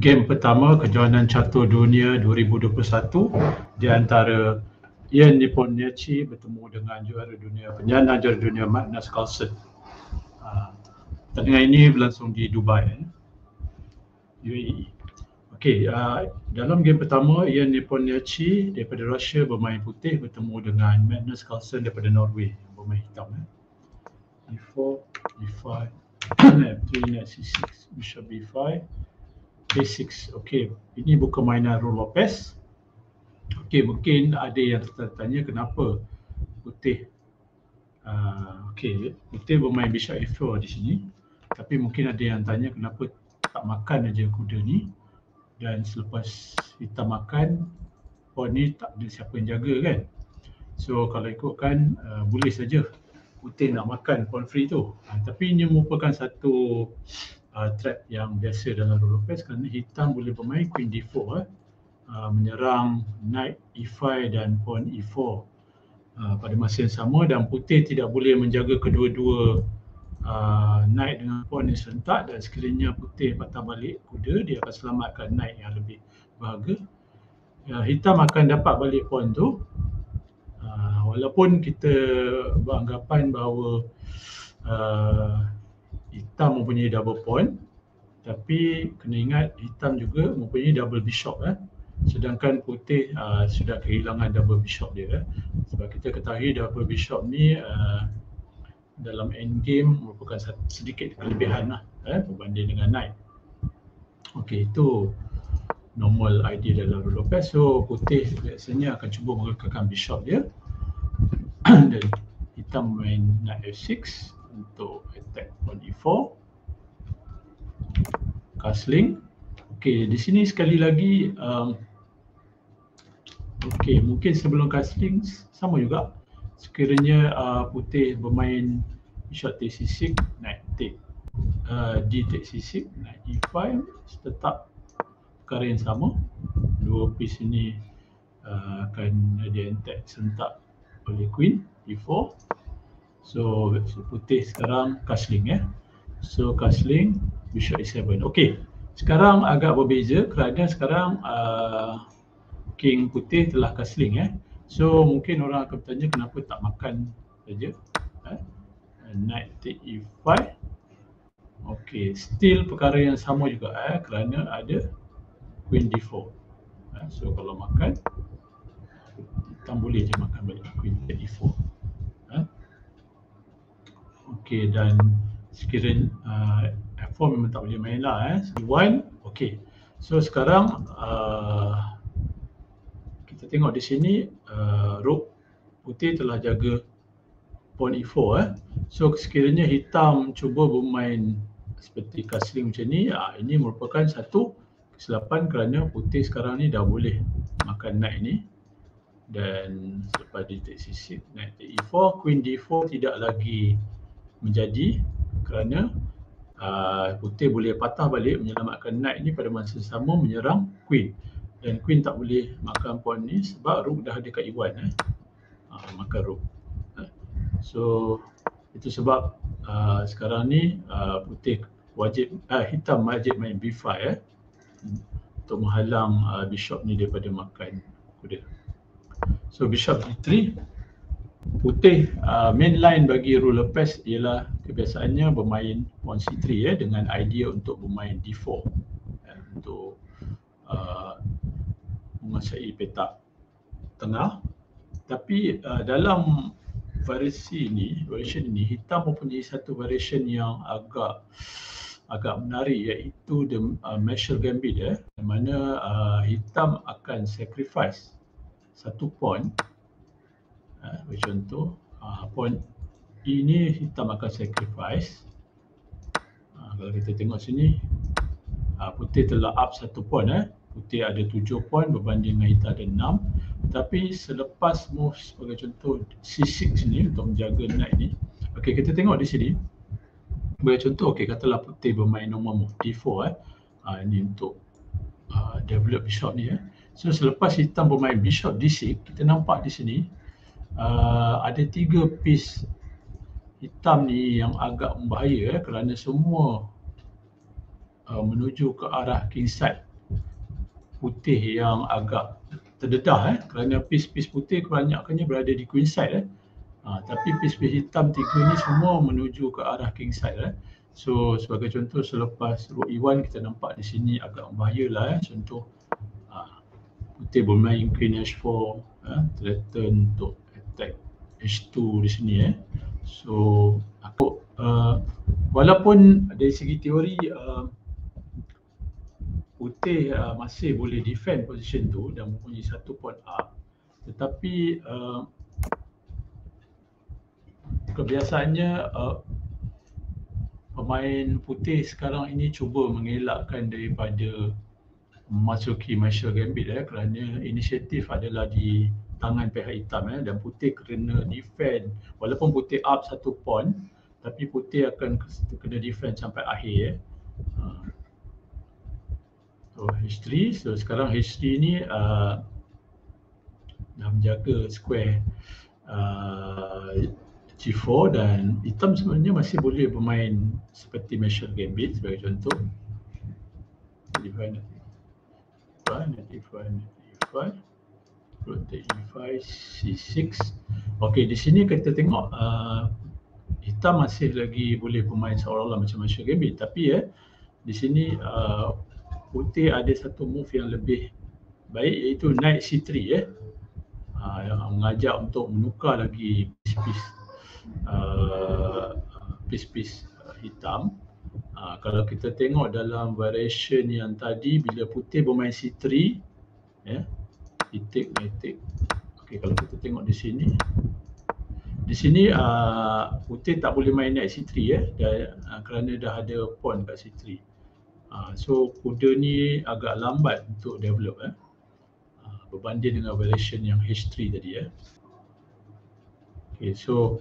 game pertama kejohanan catur dunia 2021 di antara Ian Nepomniachtchi bertemu dengan juara dunia penyandang juara dunia Magnus Carlsen. Pertandingan ini berlangsung di Dubai, UAE. Okey, dalam game pertama Ian Nepomniachtchi daripada Russia bermain putih bertemu dengan Magnus Carlsen daripada Norway bermain hitam. E4, E5, F3, Knight C6, Bishop B5, A6. Okey, ini bukan mainan Ruy Lopez. Okey, mungkin ada yang tertanya kenapa putih putih bermain Bishop A4 di sini. Tapi mungkin ada yang tanya kenapa tak makan aja kuda ni, dan selepas hitam makan, pawn ni tak ada siapa yang jaga kan. So kalau ikutkan boleh saja putih nak makan pawn free tu. Tapi ini merupakan satu trap yang biasa dalam Ruy Lopez kerana hitam boleh bermain Queen D4 menyerang Knight E5 dan pawn E4 pada masa yang sama, dan putih tidak boleh menjaga kedua-dua Knight dengan pawn yang serentak, dan sekiranya putih patah balik kuda, dia akan selamatkan Knight yang lebih berharga. Hitam akan dapat balik pawn tu. Walaupun kita beranggapan bahawa hitam mempunyai double pawn, tapi kena ingat hitam juga mempunyai double bishop sedangkan putih sudah kehilangan double bishop dia sebab kita ketahui double bishop ni dalam endgame merupakan sedikit kelebihan berbanding dengan knight. Okey, itu normal idea dalam Ruy Lopez. So putih biasanya akan cuba mengekalkan bishop dia dan hitam main knight F6 untuk attack pawn E4, castling. Okey, di sini sekali lagi mungkin sebelum castling sama juga, sekiranya putih bermain bishop take C6, knight take D take C6, knight E5, tetap perkara yang sama. Dua piece ini akan di-attack serentak oleh queen E4. So putih sekarang castling So castling bishop E7. Okey, sekarang agak berbeza kerana sekarang king putih telah castling So mungkin orang akan bertanya kenapa tak makan saja knight take E5. Okey, still perkara yang sama juga kerana ada queen D4. So kalau makan, hitam boleh je makan balik queen take E4. Okey, dan sekiranya F4 memang tak boleh main lah C1. Okey, so sekarang kita tengok di sini rook putih telah jaga pawn E4 So sekiranya hitam cuba bermain seperti castling macam ni, ini merupakan satu kesilapan kerana putih sekarang ni dah boleh makan knight ni, dan selepas di take C6, knight take E4, queen D4 tidak lagi menjadi kerana putih boleh patah balik menyelamatkan knight ni pada masa sama menyerang queen, dan queen tak boleh makan pawn ni sebab rook dah ada kat E1 makan rook. So itu sebab sekarang ni putih wajib hitam wajib main B5 untuk menghalang bishop ni daripada makan kuda. So bishop D3. Putih main line bagi Ruy Lopez ialah kebiasaannya bermain pawn C3 dengan idea untuk bermain D4 untuk menguasai petak tengah. Tapi dalam variation ini hitam mempunyai satu variation yang agak menarik, iaitu the Marshall Gambit di mana hitam akan sacrifice satu pawn. Contoh pawn E ni hitam akan sacrifice. Kalau kita tengok sini, putih telah up satu pawn Putih ada 7 pawn berbanding dengan hitam ada 6. Tapi selepas move sebagai contoh C6 ni untuk menjaga knight ni. Okey, kita tengok di sini. Sebagai contoh, katalah putih bermain normal move D4 ini untuk develop bishop ni So selepas hitam bermain bishop D6, kita nampak di sini ada 3 piece hitam ni yang agak membahaya kerana semua menuju ke arah king side putih yang agak terdedah kerana piece-piece putih kebanyakannya berada di queen side tapi piece-piece hitam 3 ni semua menuju ke arah king side So sebagai contoh, selepas rook e1 kita nampak di sini agak membahayalah contoh putih bermain queen h4 threaten untuk attack h2 di sini So aku walaupun dari segi teori putih masih boleh defend position tu dan mempunyai satu pawn up, tetapi kebiasaannya pemain putih sekarang ini cuba mengelakkan daripada memasuki Marshall Gambit kerana inisiatif adalah di tangan pihak hitam dan putih kena defend. Walaupun putih up satu pawn, tapi putih akan kena defend sampai akhir. So H3, so sekarang H3 ni dah menjaga square G4 dan hitam sebenarnya masih boleh bermain seperti Marshall Gambit sebagai contoh. D5, rook take E5, C6. Okey, di sini kita tengok hitam masih lagi boleh bermain seolah-olah macam Marshall Gambit, tapi di sini putih ada satu move yang lebih baik iaitu knight C3 yang mengajak untuk menukar lagi piece-piece hitam. Kalau kita tengok dalam variation yang tadi, bila putih bermain C3 take. Okey, kalau kita tengok di sini putih tak boleh main knight C3 kerana dah ada pawn kat C3. So kuda ni agak lambat untuk develop berbanding dengan variation yang H3 tadi Okay, so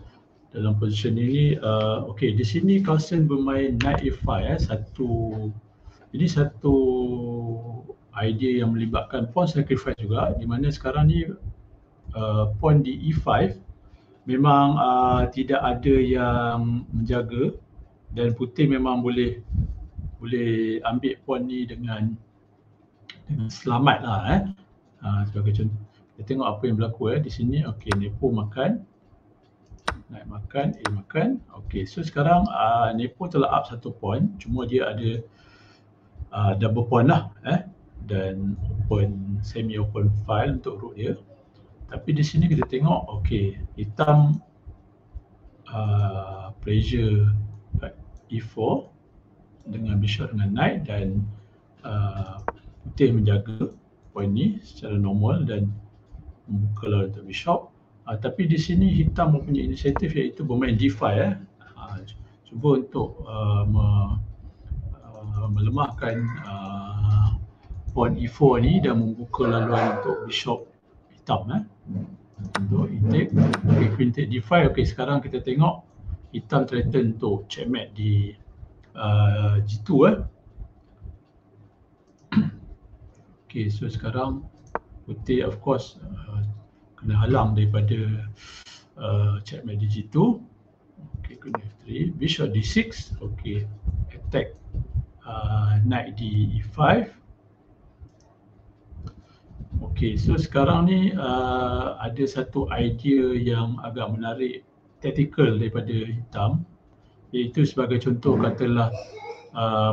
dalam position ini okey, di sini Carlsen bermain knight E5 satu idea yang melibatkan pawn sacrifice juga, di mana sekarang ni pawn di E5 memang tidak ada yang menjaga dan putih memang boleh ambil pawn ni dengan selamat sebagai contoh. Kita tengok apa yang berlaku di sini. Okey, Nepo makan, naik makan, A makan. Okey, so sekarang Nepo telah up satu pawn, cuma dia ada double pawn dan semi open file untuk rook dia. Tapi di sini kita tengok, okey, hitam pressure E4 dengan bishop dengan knight dan putih menjaga poin ni secara normal dan membuka lawan untuk bishop. Tapi di sini hitam mempunyai inisiatif iaitu bermain D5 cuba untuk melemahkan pawn E4 ni dan membuka laluan untuk bishop hitam untuk E-take. Okay, queen take D5. Okey, sekarang kita tengok hitam threaten untuk checkmate di G2 Okay, so sekarang putih of course kena halang daripada checkmate di G2. Okay, queen F3, bishop D6. Okay, attack knight di E5. Okay, so sekarang ni ada satu idea yang agak menarik tactical daripada hitam, iaitu sebagai contoh katalah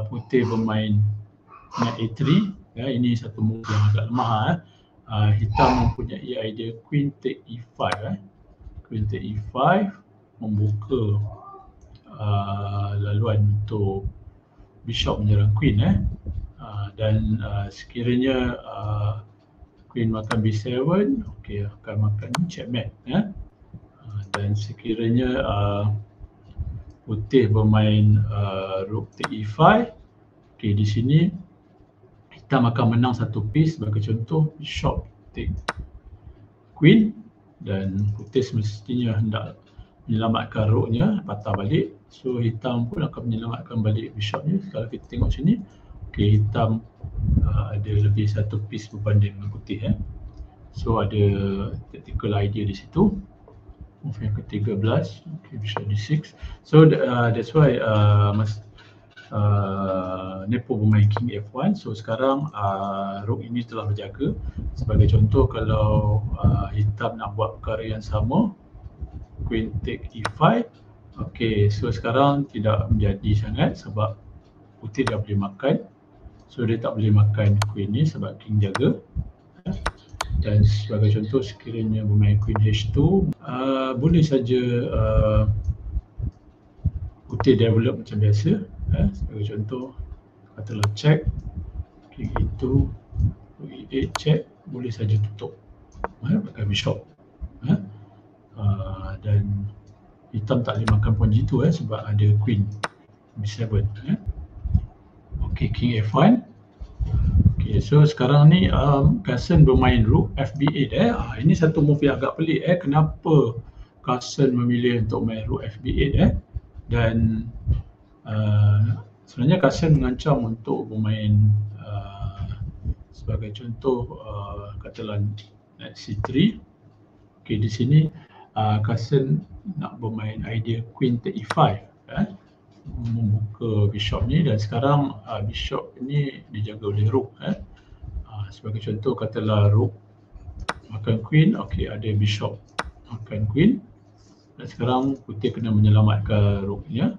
putih bermain knight A3, ini satu move yang agak lemah. Hitam mempunyai idea queen take E5, queen take E5 membuka laluan untuk bishop menyerang queen dan sekiranya queen makan B7, okey, akan makan checkmate dan sekiranya putih bermain rook take E5, okey, di sini hitam akan menang satu piece. Sebagai contoh, bishop take queen dan putih semestinya hendak menyelamatkan rooknya, patah balik. So hitam pun akan menyelamatkan balik bishopnya. Kalau kita tengok sini, okey, hitam ada lebih satu piece berbanding dengan putih. So ada tactical idea di situ. Move yang ke-13, okay, bishop D6. So that's why Nepo bermain King F1. So sekarang rook ini telah berjaga. Sebagai contoh, kalau hitam nak buat perkara yang sama, Queen take E5. Okey, so sekarang tidak menjadi sangat sebab putih dah boleh makan. So dia tak boleh makan Queen ni sebab King jaga. Dan sebagai contoh, sekiranya bermain Queen H2, boleh saja putih develop macam biasa. Sebagai contoh, katalah check, King E2, E8 check, boleh saja tutup pakai bishop. Dan hitam tak boleh makan pawn G2 sebab ada Queen B7. Okey, King F1. Okay, so sekarang ni Carson bermain rook FB8. Ini satu move yang agak pelik. Kenapa Carson memilih untuk main rook FB8? Dan sebenarnya Carson mengancam untuk bermain sebagai contoh katalah knight C3. Okay, di sini Carson nak bermain idea Queen take E5. Membuka bishop ni, dan sekarang bishop ni dijaga oleh rook. Sebagai contoh, katalah rook makan queen, okey, ada bishop makan queen, dan sekarang putih kena menyelamatkan rooknya.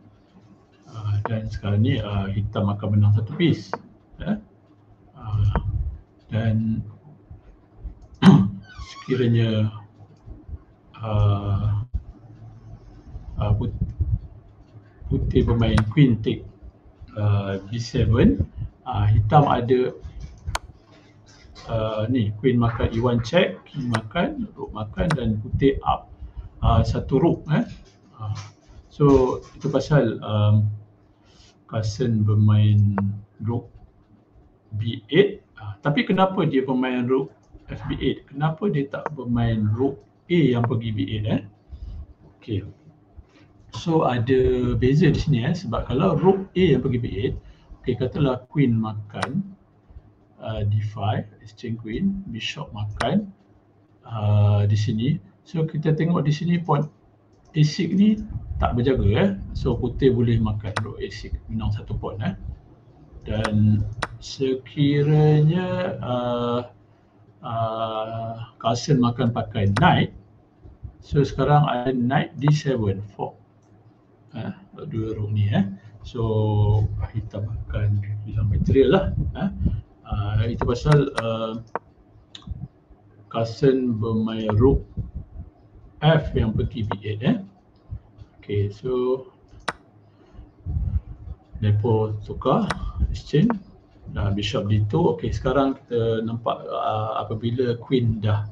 Dan sekarang ni hitam akan menang satu piece. Dan sekiranya putih bermain queen take B7, hitam ada ni queen makan E1 check, king makan, rook makan, dan putih up satu rook. So itu pasal Carson bermain rook B8. Tapi kenapa dia bermain rook FB8? Kenapa dia tak bermain rook A yang pergi B8? Okey. So ada beza di sini sebab kalau rook A yang pergi B8, okey, katalah queen makan D5, exchange queen, bishop makan di sini. So kita tengok di sini pawn A6 ni tak berjaga. So putih boleh makan rook A6, menang satu pawn. Dan sekiranya Carson makan pakai knight, so sekarang ada knight D7 fork. Dua rook ni. So hitam akan hilang material lah. Itu pasal Carson bermain rook F yang pergi B8. Okay, so Nepo tukar, exchange, bishop D2. Okay, sekarang kita nampak apabila queen dah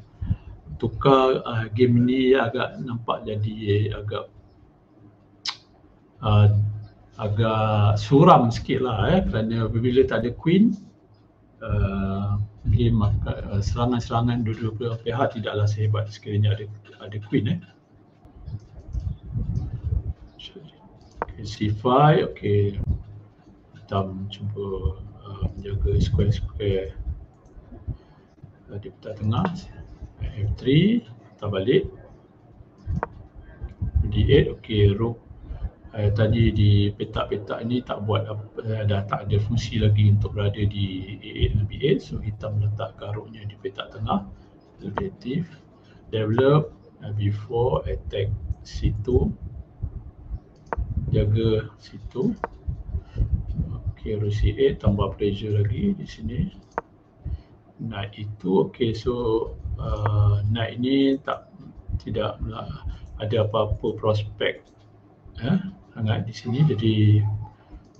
tukar, game ni agak nampak jadi agak suram sikit lah kerana apabila tak ada queen, game serangan-serangan dua-dua pihak tidaklah sehebat sekiranya ada queen. C5, okey, hitam cuba menjaga square-square di peta tengah. F3, kita balik D8. okey, rook tadi di petak-petak ni tak buat apa, dah tak ada fungsi lagi untuk berada di A8 dan B8. So hitam letakkan rooknya di petak tengah, lebih aktif. Develop B4, attack C2, jaga situ. Okey, rook C8, tambah pressure lagi di sini. Knight itu, okey, so knight ni tidak ada apa-apa prospek sangat di sini. Jadi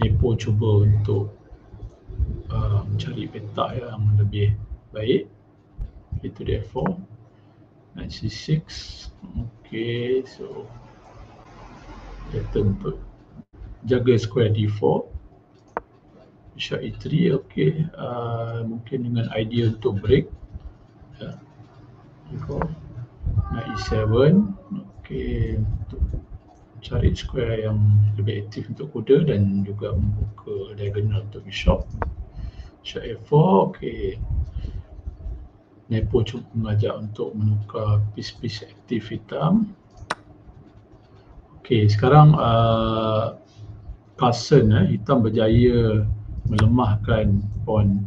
Nepo cuba untuk mencari petak yang lebih baik. Itu dia F4, knight C6. Okey, so pattern untuk jaga square D4, bishop E3. okey, mungkin dengan idea untuk break D4, knight E7. okey, untuk cari square yang lebih aktif untuk kuda dan juga membuka diagonal untuk bishop. Bishop F4. okey, Nepo cuba mengajak untuk menukar piece-piece aktif hitam. Okey, sekarang Carson, hitam berjaya melemahkan pawn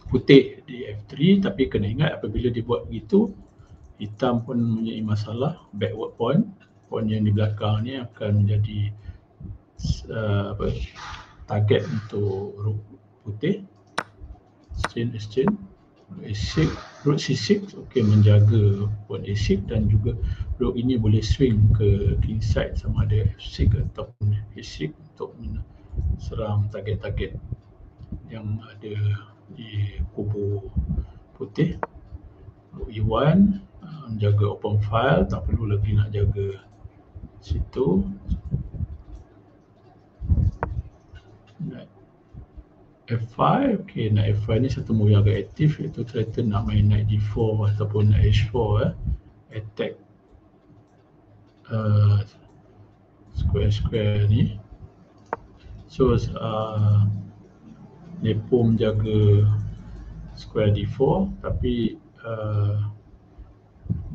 putih di F3, tapi kena ingat apabila dia buat begitu, hitam pun mempunyai masalah. Backward pawn yang di belakang ni akan menjadi target untuk rook putih. Exchange A6, rook C6, okey, menjaga pawn A6, dan juga rook ini boleh swing ke kingside sama ada F6 ataupun A6 untuk serang target-target yang ada di kubu putih. Rook E1 menjaga open file, tak perlu lagi nak jaga situ. Knight F5, okey, Knight F5 ni satu move yang agak aktif, iaitu threaten nak main Knight D4 ataupun Knight H4, attack square ni. So Nepo menjaga square D4, tapi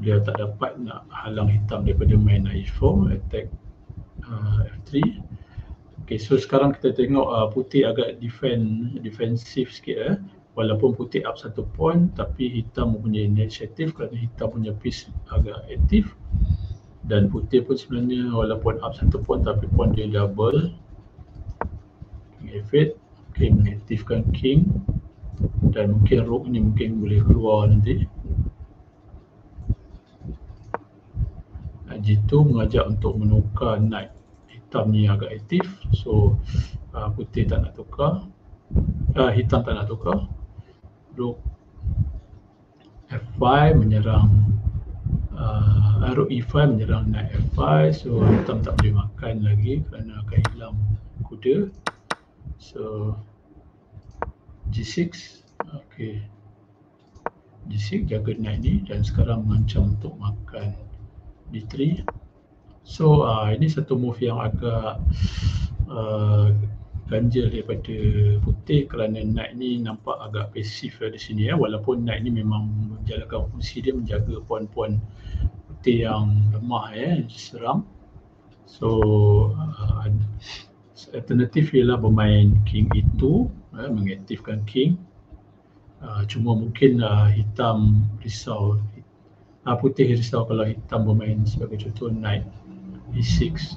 dia tak dapat nak halang hitam daripada main Knight H4, attack F3. Okay, so sekarang kita tengok putih agak defensif sikit, walaupun putih up 1 point, tapi hitam mempunyai inisiatif kerana hitam punya piece agak aktif, dan putih pun sebenarnya walaupun up 1 point tapi point dia double. King F8, okay, mengaktifkan king, dan mungkin rook ni mungkin boleh keluar nanti. G2 mengajak untuk menukar knight, hitam ni agak aktif, so putih tak nak tukar, hitam tak nak tukar. Rook F5 menyerang, rook E5 menyerang knight F5, so hitam tak boleh makan lagi kerana akan hilang kuda. So G6, okay, G6 jaga knight ni, dan sekarang mengancam untuk makan D3. So ini satu move yang agak ganjil daripada putih kerana knight ni nampak agak pasif di sini, walaupun knight ni memang menjalankan fungsi dia menjaga puan-puan putih yang lemah, serang. So alternatif ialah bermain king E2, mengaktifkan king. Cuma mungkin hitam risau, putih risau kalau hitam bermain sebagai contoh knight E6,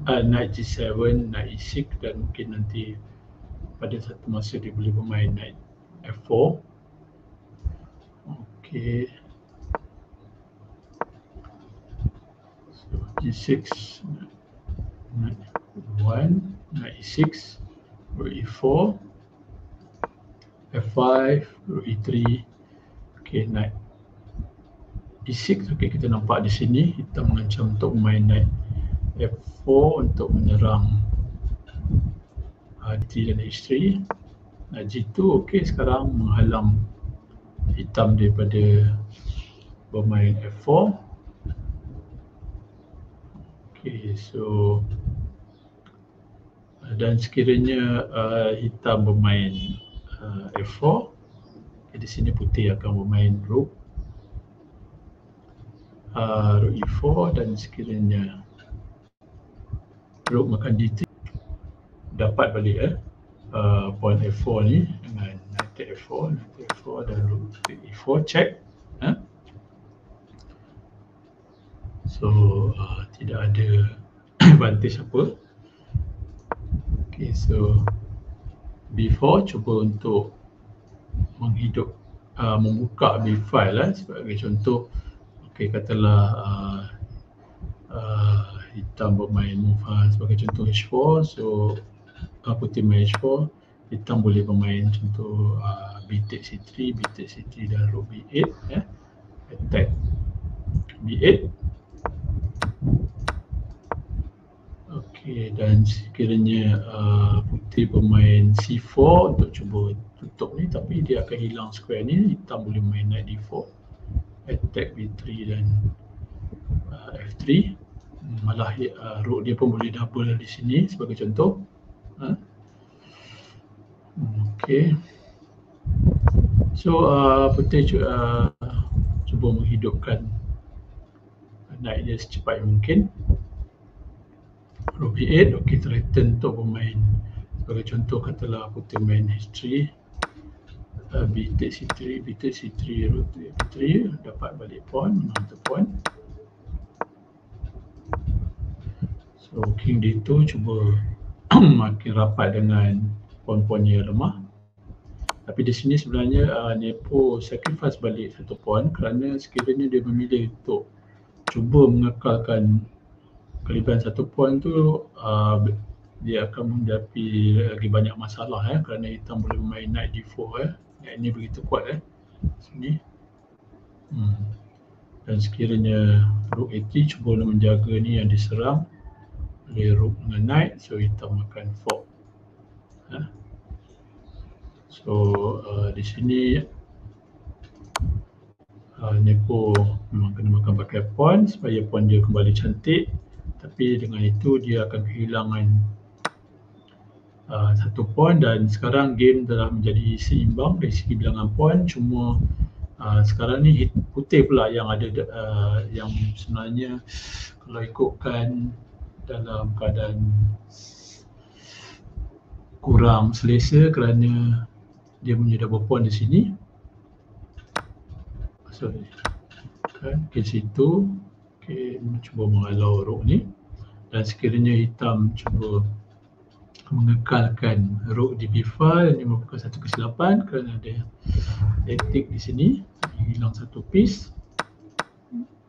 knight G7, knight E6, dan mungkin nanti pada satu masa dia boleh bermain knight F4. Okay, so G6, knight E1, knight E6, rook E4, F5, rook E3, okay, knight E6. Okay, kita nampak di sini hitam mengancam untuk main knight F4 untuk menyerang D3 dan H3. G2, okay, sekarang menghalang hitam daripada bermain F4. Okay, so dan sekiranya hitam bermain F4, okay, di sini putih akan bermain rook E4, dan sekiranya rook makan D3, dapat balik point F4 ni dengan knight F4, dan rook E4 check. So tidak ada advantage apa. Okay, so B4 cuba untuk menghidup, membuka B5 sebagai contoh. Okay, katalah hitam bermain move sebagai contoh H4, so putih main H4, hitam boleh bermain contoh B take C3, B take C3 dan rook B8, attack B8. Okay, dan sekiranya putih bermain C4 untuk cuba tutup ni, tapi dia akan hilang square ni, hitam boleh main knight D4, attack B3 dan F3. Malah rook dia pun boleh double di sini sebagai contoh. Okay, so putih cuba menghidupkan knight dia secepat mungkin. rook B8, okey, threaten untuk pemain. Sebagai contoh katalah putih main H3, B take C3, B take C3, rook B3, dapat balik pawn, menang satu pawn. So king D2 cuba makin rapat dengan pawn-pawnnya yang lemah. Tapi di sini sebenarnya Nepo sacrifice balik satu pawn kerana sekiranya dia memilih untuk cuba mengekalkan kelebihan satu pawn tu, dia akan menghadapi lagi banyak masalah kerana hitam boleh bermain knight D4 knight ini begitu kuat sini. Dan sekiranya rook A3 cuba menjaga ni yang diserang oleh rook dengan knight, so hitam akan fork. So di sini Nepo memang kena makan pakai pawn supaya pawn dia kembali cantik, tapi dengan itu dia akan kehilangan satu pawn dan sekarang game telah menjadi seimbang dari segi bilangan pawn. Cuma sekarang ni putih pula yang ada yang sebenarnya kalau ikutkan dalam keadaan kurang selesa kerana dia punya double pawn di sini. Sorry. Ke situ, cuba menghalau rook ni, dan sekiranya hitam cuba mengekalkan rook di B5, ini merupakan satu kesilapan kerana ada etik di sini, hilang satu piece.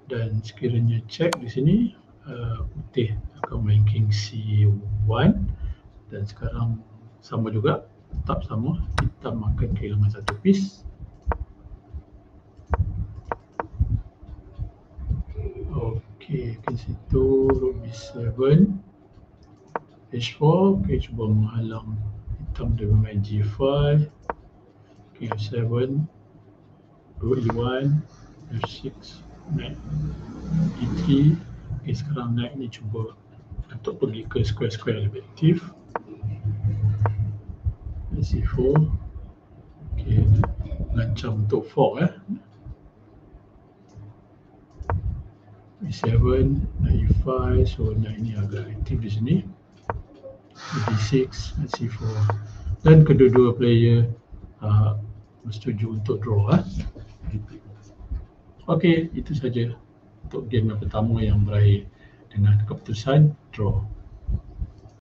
Dan sekiranya check di sini, putih akan main king C1 dan sekarang sama juga, tetap sama, hitam akan kehilangan satu piece. Okey, ke situ rook B7, H4, okey, cuba menghalang hitam dia bermain G5, king F7, rook E1, F6, knight E3. Okey, sekarang knight ni cuba untuk pergi ke square-square lebih aktif. C4, okey, mengancam untuk fork E7, knight E5, so knight ni agak aktif di sini. D6, C4, dan kedua-dua player bersetuju untuk draw. Okey, itu saja untuk game yang pertama yang berakhir dengan keputusan draw.